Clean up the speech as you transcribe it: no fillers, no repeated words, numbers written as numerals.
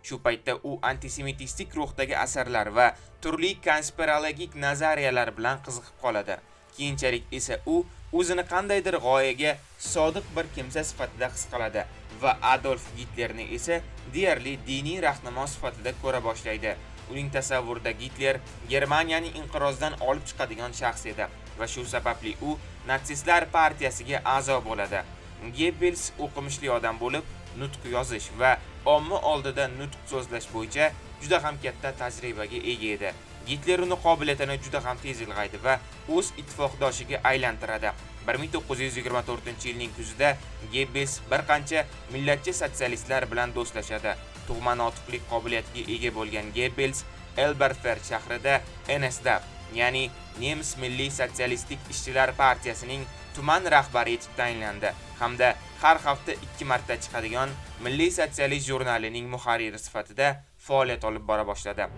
Shu paytda u antisemitistik ruhdagi asarlar va turli konspirologik nazariyalar bilan qiziqib qoladi. Keyinchalik esa u o'zini qandaydir g'oyaga sodiq bir kimsa sifatida his qiladi va Adolf Gitlerni esa deyarli diniy rahnamo sifatida ko'ra boshlaydi. Uning tasavvurida Gitler Germaniyaning inqirozdan olib chiqadigan shaxs edi va shu sababli u natsistlar partiyasiga a'zo bo'ladi. Goebbels o'qimishli odam bo'lib, nutq yozish va omma oldida nutq so'zlash bo'yicha juda ham katta tajribaga ega edi. Gitler uni qobiliyatini juda ham tez ilg'aydi va o'z ittifoqdoshiga aylantiradi. 1924-yilning kuzida Goebbels bir qancha millatchi sotsialistlar bilan do'stlashadi. Tug'ma notiqlik qobiliyatiga ega bo'lgan Goebbels Elberfeld shahrida NSDAP, ya'ni Nemis Milliy Sotsialistik Ishchilar partiyasining tuman rahbari etib tayinlandi hamda har hafta 2 marta chiqadigan Milliy sotsialist jurnalining muharriri sifatida faoliyat olib bora boshladi.